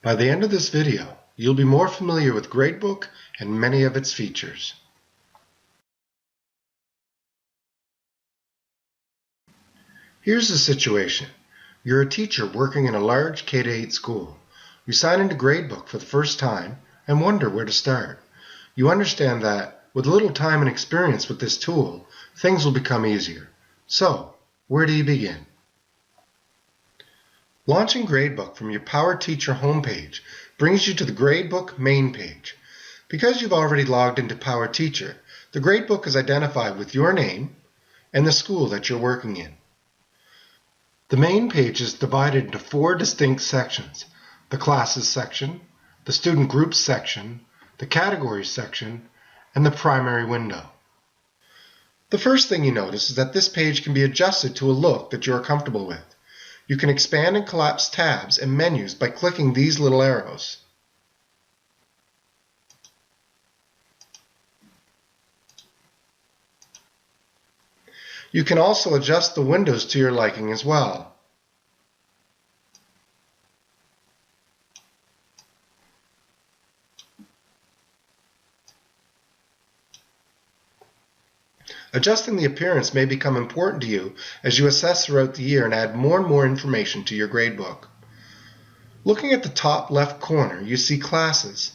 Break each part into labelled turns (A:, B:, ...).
A: By the end of this video, you'll be more familiar with Gradebook and many of its features. Here's the situation. You're a teacher working in a large K-8 school. You sign into Gradebook for the first time and wonder where to start. You understand that, with a little time and experience with this tool, things will become easier. So, where do you begin? Launching Gradebook from your Power Teacher homepage brings you to the Gradebook main page. Because you've already logged into Power Teacher, the Gradebook is identified with your name and the school that you're working in. The main page is divided into 4 distinct sections: the Classes section, the Student Groups section, the Categories section, and the Primary window. The first thing you notice is that this page can be adjusted to a look that you are comfortable with. You can expand and collapse tabs and menus by clicking these little arrows. You can also adjust the windows to your liking as well. Adjusting the appearance may become important to you as you assess throughout the year and add more and more information to your gradebook. Looking at the top left corner, you see Classes.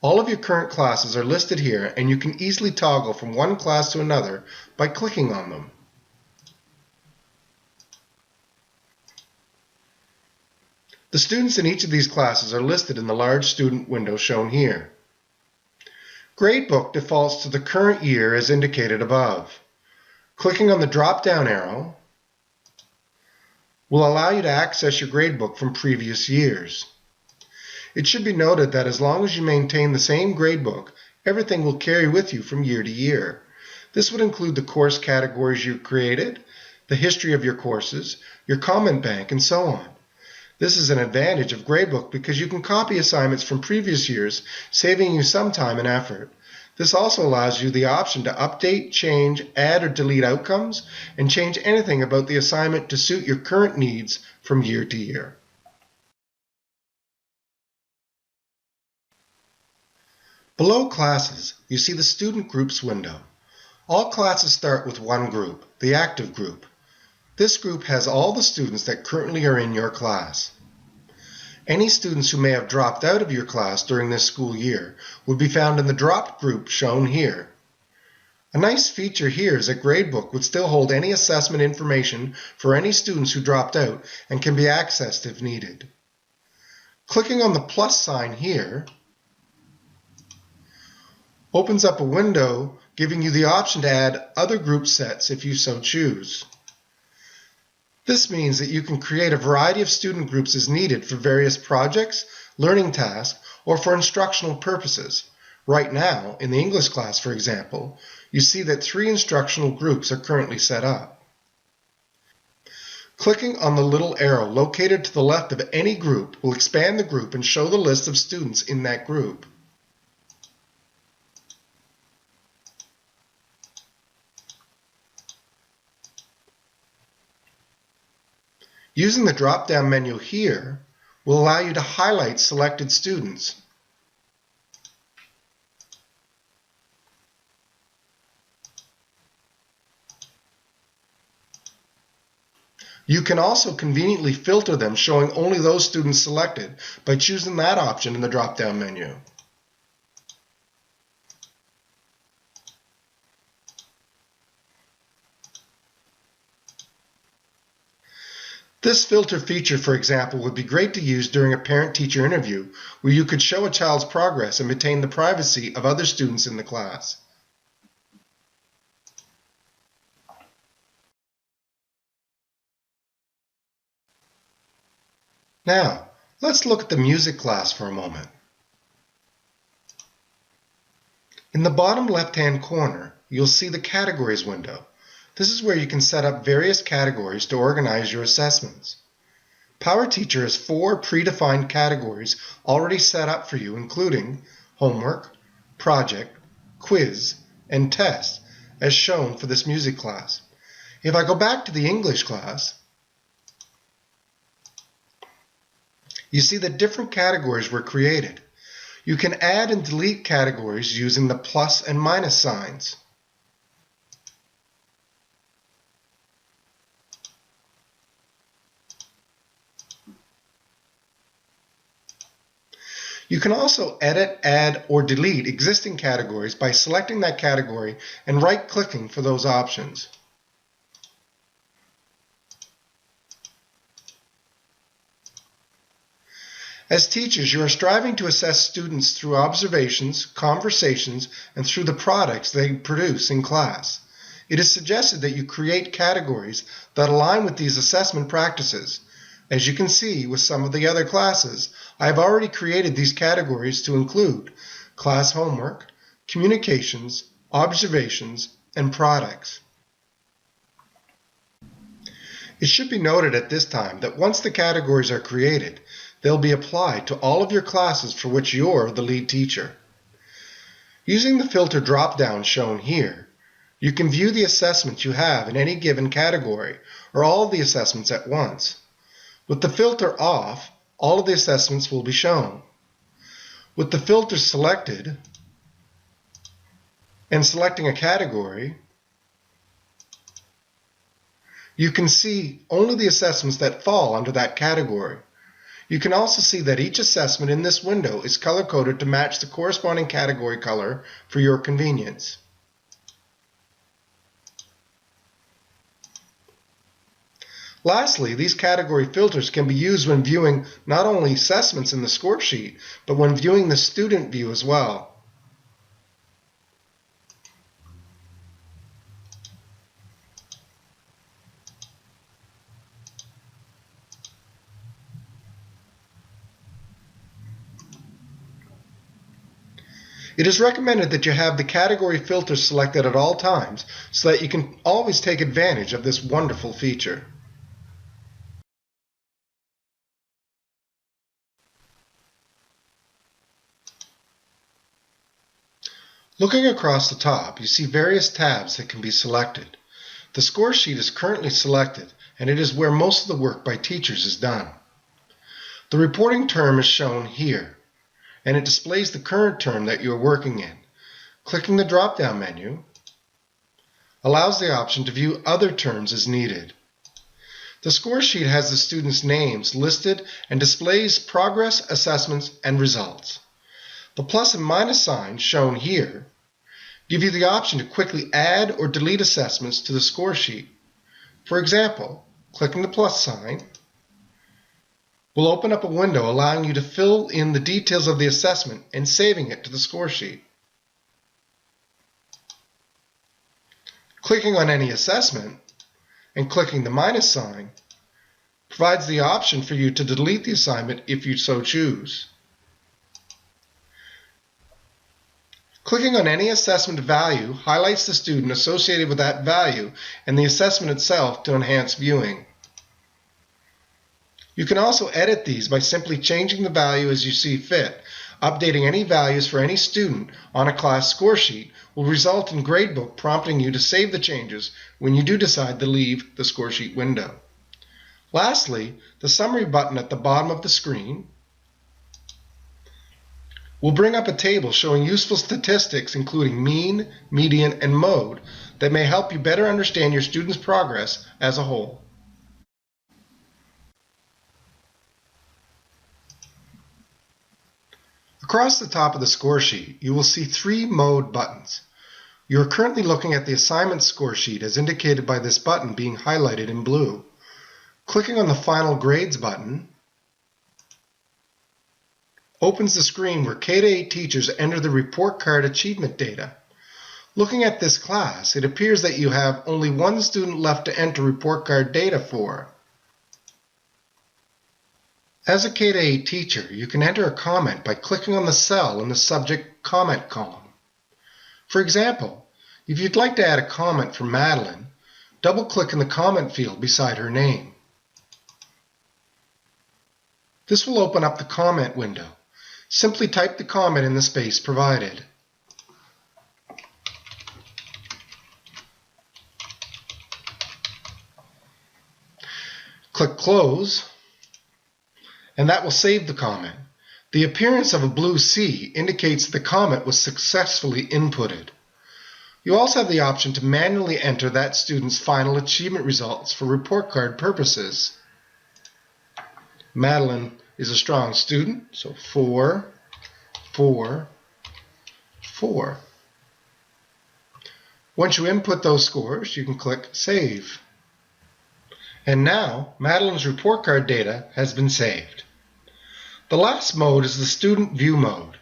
A: All of your current classes are listed here, and you can easily toggle from one class to another by clicking on them. The students in each of these classes are listed in the large student window shown here. Gradebook defaults to the current year as indicated above. Clicking on the drop-down arrow will allow you to access your gradebook from previous years. It should be noted that as long as you maintain the same gradebook, everything will carry with you from year to year. This would include the course categories you created, the history of your courses, your comment bank, and so on. This is an advantage of Gradebook because you can copy assignments from previous years, saving you some time and effort. This also allows you the option to update, change, add or delete outcomes, and change anything about the assignment to suit your current needs from year to year. Below Classes, you see the Student Groups window. All classes start with one group, the active group. This group has all the students that currently are in your class. Any students who may have dropped out of your class during this school year would be found in the dropped group shown here. A nice feature here is that Gradebook would still hold any assessment information for any students who dropped out and can be accessed if needed. Clicking on the plus sign here opens up a window giving you the option to add other group sets if you so choose. This means that you can create a variety of student groups as needed for various projects, learning tasks, or for instructional purposes. Right now, in the English class, for example, you see that 3 instructional groups are currently set up. Clicking on the little arrow located to the left of any group will expand the group and show the list of students in that group. Using the drop-down menu here will allow you to highlight selected students. You can also conveniently filter them, showing only those students selected by choosing that option in the drop-down menu. This filter feature, for example, would be great to use during a parent-teacher interview where you could show a child's progress and maintain the privacy of other students in the class. Now, let's look at the music class for a moment. In the bottom left-hand corner, you'll see the Categories window. This is where you can set up various categories to organize your assessments. Power Teacher has 4 predefined categories already set up for you, including Homework, Project, Quiz, and Test, as shown for this music class. If I go back to the English class, You see that different categories were created. You can add and delete categories using the plus and minus signs. You can also edit, add, or delete existing categories by selecting that category and right-clicking for those options. As teachers, you are striving to assess students through observations, conversations, and through the products they produce in class. It is suggested that you create categories that align with these assessment practices. As you can see with some of the other classes, I have already created these categories to include class homework, communications, observations, and products. It should be noted at this time that once the categories are created, they'll be applied to all of your classes for which you're the lead teacher. Using the filter drop-down shown here, you can view the assessments you have in any given category or all of the assessments at once. With the filter off, all of the assessments will be shown. With the filter selected and selecting a category, you can see only the assessments that fall under that category. You can also see that each assessment in this window is color-coded to match the corresponding category color for your convenience. Lastly, these category filters can be used when viewing not only assessments in the score sheet, but when viewing the student view as well. It is recommended that you have the category filter selected at all times so that you can always take advantage of this wonderful feature. Looking across the top, you see various tabs that can be selected. The score sheet is currently selected, and it is where most of the work by teachers is done. The reporting term is shown here, and it displays the current term that you are working in. Clicking the drop-down menu allows the option to view other terms as needed. The score sheet has the students' names listed and displays progress, assessments, and results. The plus and minus signs shown here give you the option to quickly add or delete assessments to the score sheet. For example, clicking the plus sign will open up a window allowing you to fill in the details of the assessment and saving it to the score sheet. Clicking on any assessment and clicking the minus sign provides the option for you to delete the assignment if you so choose. Clicking on any assessment value highlights the student associated with that value and the assessment itself to enhance viewing. You can also edit these by simply changing the value as you see fit. Updating any values for any student on a class score sheet will result in Gradebook prompting you to save the changes when you do decide to leave the score sheet window. Lastly, the summary button at the bottom of the screen will bring up a table showing useful statistics including mean, median, and mode that may help you better understand your students' progress as a whole. Across the top of the score sheet, you will see 3 mode buttons. You are currently looking at the assignment score sheet as indicated by this button being highlighted in blue. Clicking on the Final Grades button opens the screen where K-8 teachers enter the report card achievement data. Looking at this class, it appears that you have only one student left to enter report card data for. As a K-8 teacher, you can enter a comment by clicking on the cell in the subject comment column. For example, if you'd like to add a comment for Madeline, double-click in the comment field beside her name. This will open up the comment window. Simply type the comment in the space provided. Click Close, and that will save the comment. The appearance of a blue C indicates the comment was successfully inputted. You also have the option to manually enter that student's final achievement results for report card purposes. Madeline is a strong student, so 4, 4, 4. Once you input those scores, you can click Save. And now, Madeline's report card data has been saved. The last mode is the Student View mode.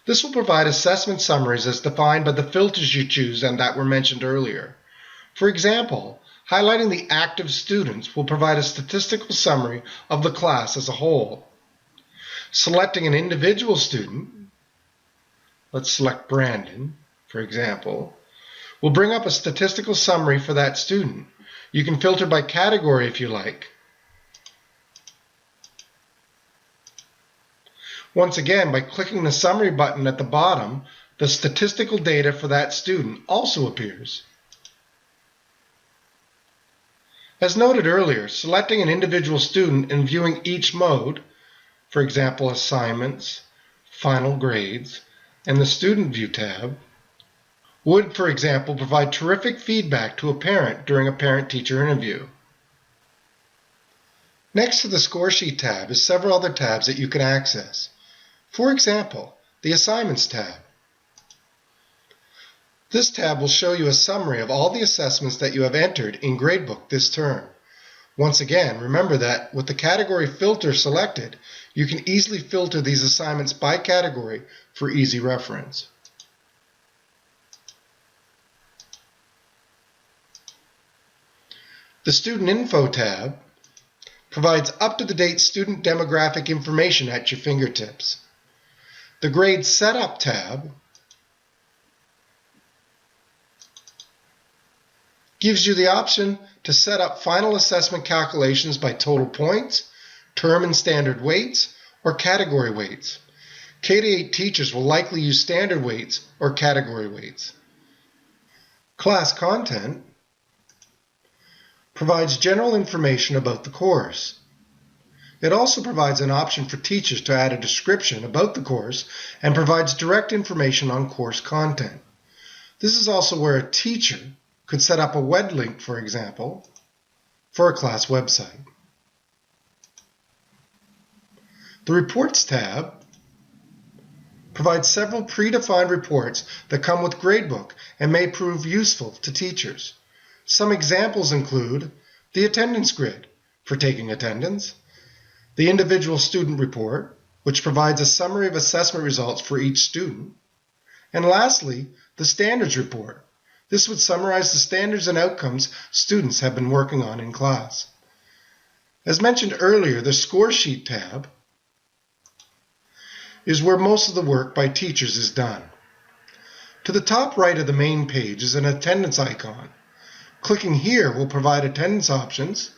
A: This will provide assessment summaries as defined by the filters you choose and that were mentioned earlier. For example, highlighting the active students will provide a statistical summary of the class as a whole. Selecting an individual student, let's select Brandon, for example, will bring up a statistical summary for that student. You can filter by category if you like. Once again, by clicking the summary button at the bottom, the statistical data for that student also appears. As noted earlier, selecting an individual student and viewing each mode, for example, assignments, final grades, and the Student View tab, would, for example, provide terrific feedback to a parent during a parent-teacher interview. Next to the Score Sheet tab is several other tabs that you can access. For example, the Assignments tab. This tab will show you a summary of all the assessments that you have entered in Gradebook this term. Once again, remember that with the category filter selected, you can easily filter these assignments by category for easy reference. The Student Info tab provides up-to-the-date student demographic information at your fingertips. The Grade Setup tab gives you the option to set up final assessment calculations by total points, term and standard weights, or category weights. K-8 teachers will likely use standard weights or category weights. Class Content provides general information about the course. It also provides an option for teachers to add a description about the course and provides direct information on course content. This is also where a teacher could set up a web link, for example, for a class website. The Reports tab provides several predefined reports that come with Gradebook and may prove useful to teachers. Some examples include the attendance grid for taking attendance, the individual student report, which provides a summary of assessment results for each student, and lastly, the standards report. This would summarize the standards and outcomes students have been working on in class. As mentioned earlier, the Score Sheet tab is where most of the work by teachers is done. To the top right of the main page is an attendance icon. Clicking here will provide attendance options,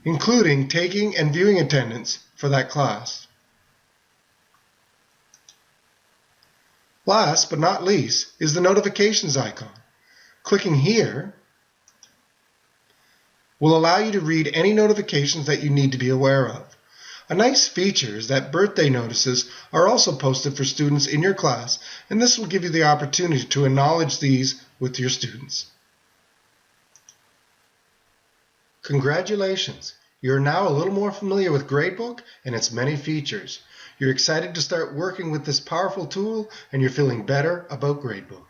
A: including taking and viewing attendance for that class. Last but not least is the notifications icon. Clicking here will allow you to read any notifications that you need to be aware of. A nice feature is that birthday notices are also posted for students in your class, and this will give you the opportunity to acknowledge these with your students. Congratulations! You're now a little more familiar with Gradebook and its many features. You're excited to start working with this powerful tool, and you're feeling better about Gradebook.